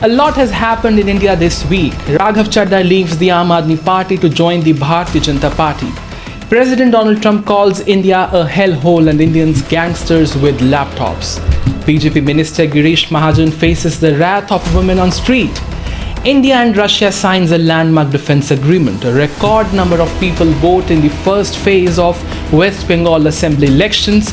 A lot has happened in India this week. Raghav Chadha leaves the Aam Aadmi Party to join the Bharatiya Janata Party. President Donald Trump calls India a hellhole and Indians gangsters with laptops. BJP Minister Girish Mahajan faces the wrath of women on street. India and Russia signs a landmark defense agreement. A record number of people vote in the first phase of West Bengal assembly elections.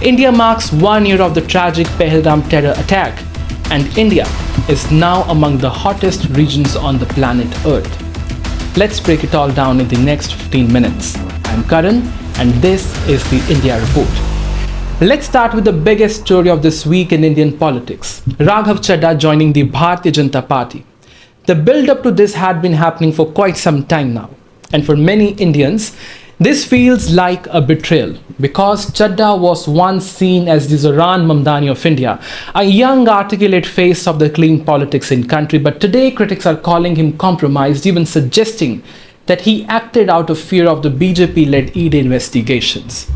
India marks 1 year of the tragic Pahalgam terror attack. And India is now among the hottest regions on the planet Earth. Let's break it all down in the next 15 minutes. I'm Karan and this is the India Report. Let's start with the biggest story of this week in Indian politics. Raghav Chadha joining the Bharatiya Janata Party. The build-up to this had been happening for quite some time now. And for many Indians, this feels like a betrayal because Chadha was once seen as the Zoran Mamdani of India, a young articulate face of the clean politics in country. But today critics are calling him compromised, even suggesting that he acted out of fear of the BJP-led ED investigations.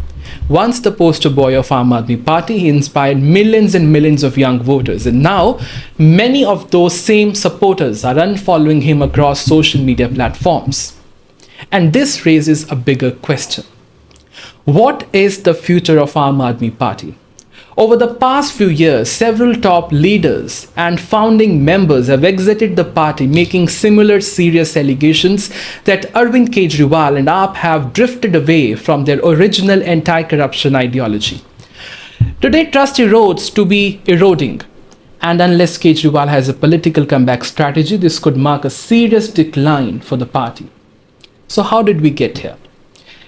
Once the poster boy of Aam Aadmi Party, he inspired millions and millions of young voters. And now, many of those same supporters are unfollowing him across social media platforms. And this raises a bigger question. What is the future of Aam Aadmi Party? Over the past few years, several top leaders and founding members have exited the party, making similar serious allegations that Arvind Kejriwal and AAP have drifted away from their original anti-corruption ideology. Today, trust erodes to be eroding. And unless Kejriwal has a political comeback strategy, this could mark a serious decline for the party. So how did we get here?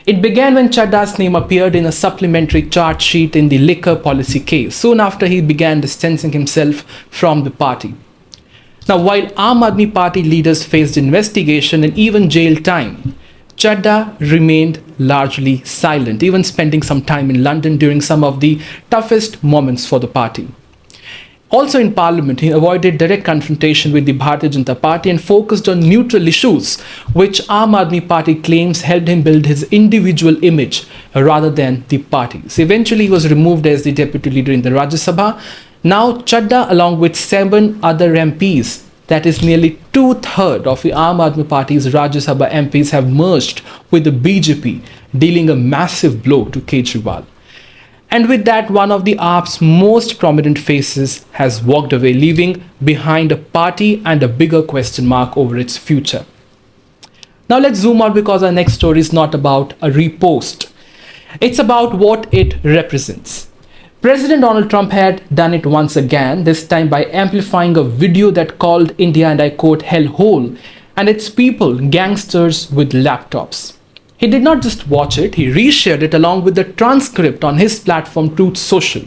It began when Chadha's name appeared in a supplementary charge sheet in the liquor policy case. Soon after, he began distancing himself from the party. Now, while Aam Aadmi Party leaders faced investigation and even jail time, Chadha remained largely silent, even spending some time in London during some of the toughest moments for the party. Also in Parliament, he avoided direct confrontation with the Bharatiya Janata Party and focused on neutral issues, which Aam Aadmi Party claims helped him build his individual image rather than the party's. Eventually, he was removed as the deputy leader in the Rajya Sabha. Now, Chadha, along with 7 other MPs, that is nearly 2/3 of the Aam Aadmi Party's Rajya Sabha MPs, have merged with the BJP, dealing a massive blow to Kejriwal. And with that, one of the AAP's most prominent faces has walked away, leaving behind a party and a bigger question mark over its future. Now let's zoom out because our next story is not about a repost. It's about what it represents. President Donald Trump had done it once again, this time by amplifying a video that called India, and I quote, hellhole, and its people gangsters with laptops. He did not just watch it, he reshared it along with the transcript on his platform Truth Social.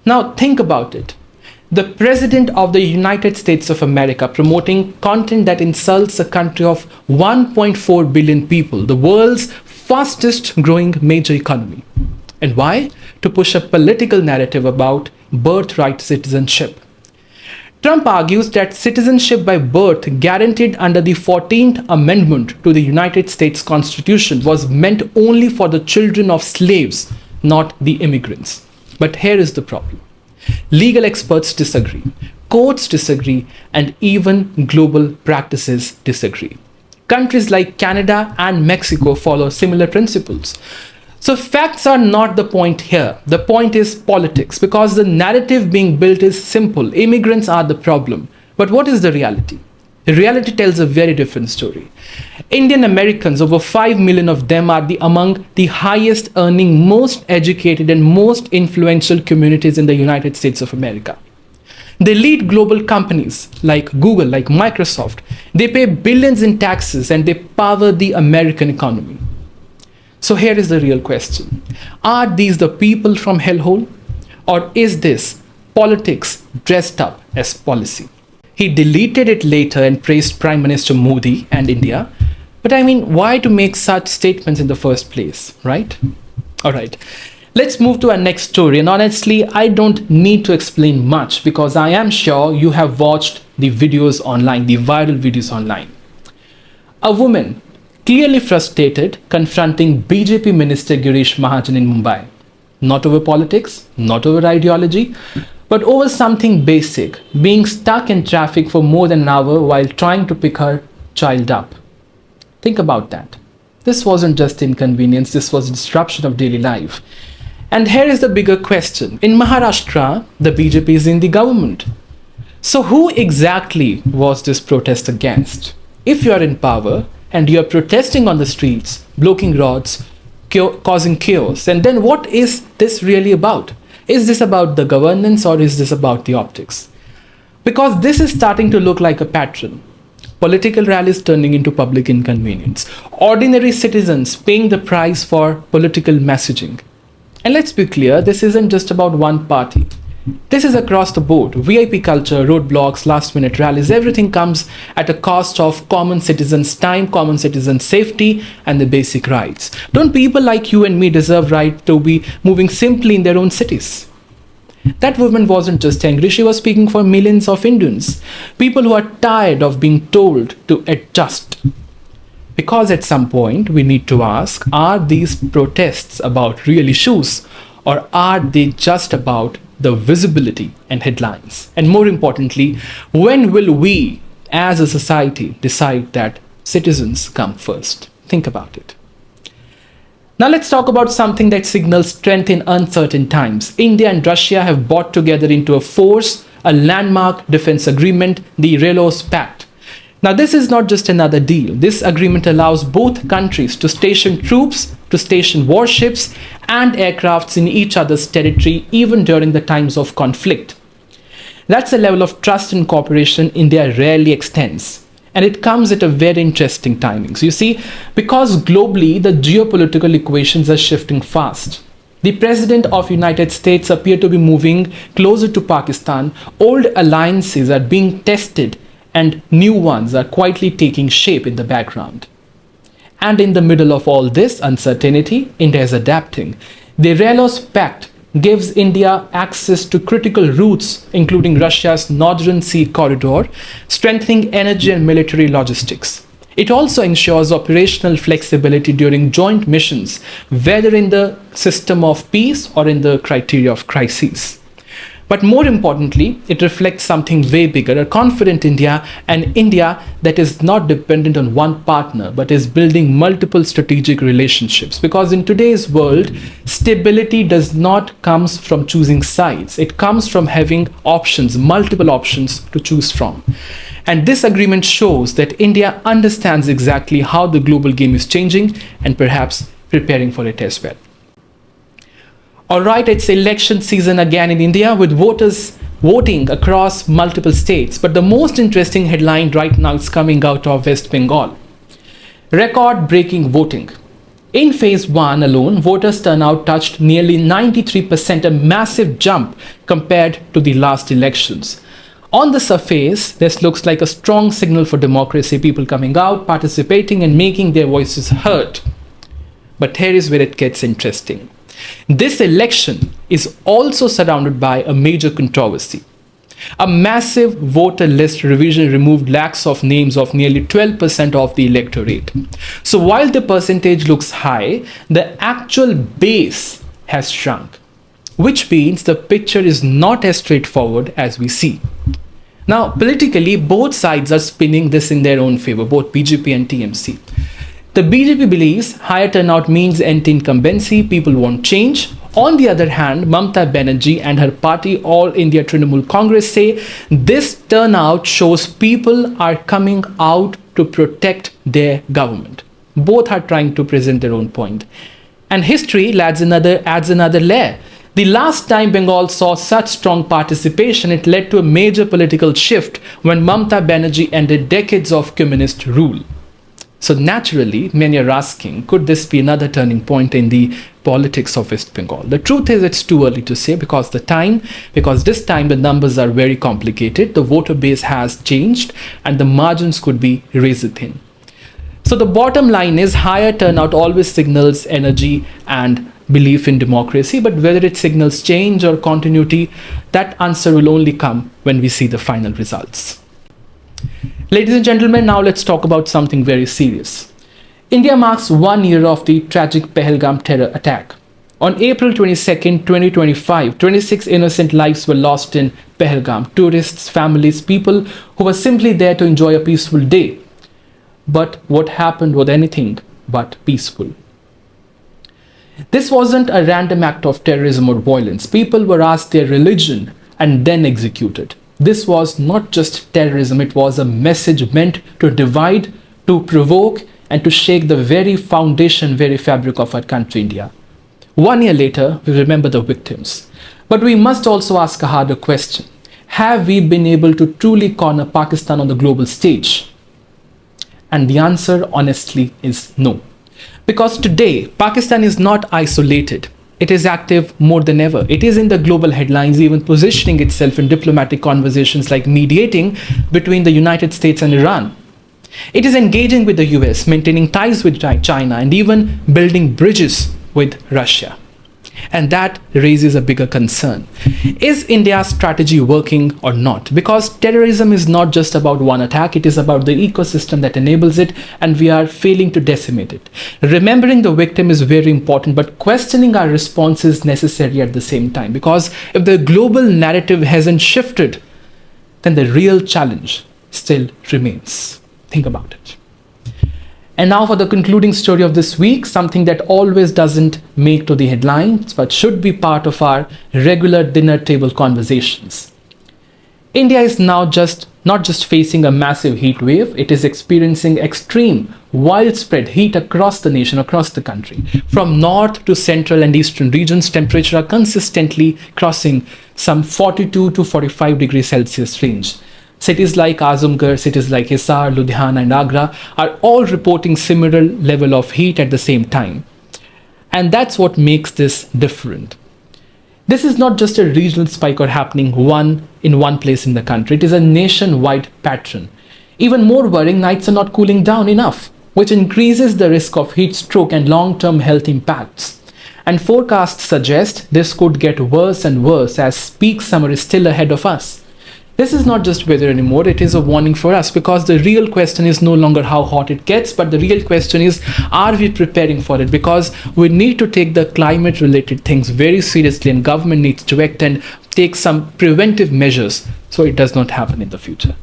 Now think about it. The President of the United States of America promoting content that insults a country of 1.4 billion people, the world's fastest growing major economy. And why? To push a political narrative about birthright citizenship. Trump argues that citizenship by birth guaranteed under the 14th Amendment to the United States Constitution was meant only for the children of slaves, not the immigrants. But here is the problem. Legal experts disagree, courts disagree, and even global practices disagree. Countries like Canada and Mexico follow similar principles. So facts are not the point here. The point is politics, because the narrative being built is simple. Immigrants are the problem. But what is the reality? The reality tells a very different story. Indian Americans, over 5 million of them, are among the highest earning, most educated and most influential communities in the United States of America. They lead global companies like Google, like Microsoft. They pay billions in taxes and they power the American economy. So here is the real question. Are these the people from hellhole? Or is this politics dressed up as policy? He deleted it later and praised Prime Minister Modi and India. But I mean, why to make such statements in the first place, right? All right, let's move to our next story. And honestly, I don't need to explain much because I am sure you have watched the videos online, the viral videos online. A woman clearly frustrated, confronting BJP Minister Girish Mahajan in Mumbai. Not over politics, not over ideology, but over something basic, being stuck in traffic for more than an hour while trying to pick her child up. Think about that. This wasn't just inconvenience, this was disruption of daily life. And here is the bigger question. In Maharashtra, the BJP is in the government. So who exactly was this protest against? If you are in power and you are protesting on the streets, blocking roads, causing chaos, and then what is this really about? Is this about the governance or is this about the optics? Because this is starting to look like a pattern. Political rallies turning into public inconvenience. Ordinary citizens paying the price for political messaging. And let's be clear, this isn't just about one party. This is across the board. VIP culture, roadblocks, last-minute rallies, everything comes at a cost of common citizens' time, common citizens' safety, and the basic rights. Don't people like you and me deserve right to be moving simply in their own cities? That woman wasn't just angry, she was speaking for millions of Indians. People who are tired of being told to adjust. Because at some point we need to ask, are these protests about real issues or are they just about the visibility and headlines? And more importantly, when will we as a society decide that citizens come first? Think about it. Now let's talk about something that signals strength in uncertain times. India and Russia have brought together into a force, a landmark defense agreement, the Hellhole pact. Now this is not just another deal. This agreement allows both countries to station troops, to station warships and aircrafts in each other's territory even during the times of conflict. That's a level of trust and cooperation India rarely extends. And it comes at a very interesting timing. So you see, because globally the geopolitical equations are shifting fast. The President of United States appears to be moving closer to Pakistan. Old alliances are being tested and new ones are quietly taking shape in the background. And in the middle of all this uncertainty, India is adapting. The Hellhole pact gives India access to critical routes, including Russia's Northern Sea corridor, strengthening energy and military logistics. It also ensures operational flexibility during joint missions, whether in the system of peace or in the criteria of crises. But more importantly, it reflects something way bigger, a confident India, an India that is not dependent on one partner, but is building multiple strategic relationships. Because in today's world, stability does not come from choosing sides. It comes from having options, multiple options to choose from. And this agreement shows that India understands exactly how the global game is changing and perhaps preparing for it as well. Alright, it's election season again in India with voters voting across multiple states. But the most interesting headline right now is coming out of West Bengal. Record-breaking voting. In phase 1 alone, voters turnout touched nearly 93%, a massive jump compared to the last elections. On the surface, this looks like a strong signal for democracy, people coming out, participating and making their voices heard. But here is where it gets interesting. This election is also surrounded by a major controversy. A massive voter list revision removed lakhs of names of nearly 12% of the electorate. So while the percentage looks high, the actual base has shrunk, which means the picture is not as straightforward as we see. Now, politically, both sides are spinning this in their own favor, both BJP and TMC. The BJP believes higher turnout means anti-incumbency, people want change. On the other hand, Mamata Banerjee and her party All India Trinamool Congress say this turnout shows people are coming out to protect their government. Both are trying to present their own point. And history adds another layer. The last time Bengal saw such strong participation, it led to a major political shift when Mamata Banerjee ended decades of communist rule. So naturally, many are asking, could this be another turning point in the politics of West Bengal? The truth is it's too early to say because this time the numbers are very complicated, the voter base has changed and the margins could be razor thin. So the bottom line is higher turnout always signals energy and belief in democracy, but whether it signals change or continuity, that answer will only come when we see the final results. Ladies and gentlemen, now let's talk about something very serious. India marks 1 year of the tragic Pahalgam terror attack. On April 22nd, 2025, 26 innocent lives were lost in Pahalgam. Tourists, families, people who were simply there to enjoy a peaceful day. But what happened was anything but peaceful. This wasn't a random act of terrorism or violence. People were asked their religion and then executed. This was not just terrorism, it was a message meant to divide, to provoke, and to shake the very foundation, very fabric of our country, India. 1 year later, we remember the victims. But we must also ask a harder question. Have we been able to truly corner Pakistan on the global stage? And the answer, honestly, is no. Because today, Pakistan is not isolated. It is active more than ever. It is in the global headlines, even positioning itself in diplomatic conversations like mediating between the United States and Iran. It is engaging with the US, maintaining ties with China, and even building bridges with Russia. And that raises a bigger concern. Is India's strategy working or not? Because terrorism is not just about one attack, it is about the ecosystem that enables it, and we are failing to decimate it. Remembering the victim is very important, but questioning our response is necessary at the same time. Because if the global narrative hasn't shifted, then the real challenge still remains. Think about it. And now for the concluding story of this week, something that always doesn't make to the headlines, but should be part of our regular dinner table conversations. India is now not just facing a massive heat wave, it is experiencing extreme, widespread heat across the nation, across the country. From north to central and eastern regions, temperatures are consistently crossing some 42 to 45 degrees Celsius range. Cities like Azamgarh, cities like Hisar, Ludhiana and Agra are all reporting similar level of heat at the same time. And that's what makes this different. This is not just a regional spike or happening in one place in the country. It is a nationwide pattern. Even more worrying, nights are not cooling down enough, which increases the risk of heat stroke and long-term health impacts. And forecasts suggest this could get worse and worse as peak summer is still ahead of us. This is not just weather anymore, it is a warning for us, because the real question is no longer how hot it gets, but the real question is, are we preparing for it? Because we need to take the climate related things very seriously, and government needs to act and take some preventive measures so it does not happen in the future.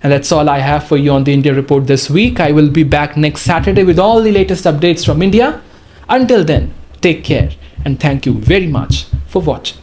And that's all I have for you on the India Report this week. I will be back next Saturday with all the latest updates from India. Until then, take care and thank you very much for watching.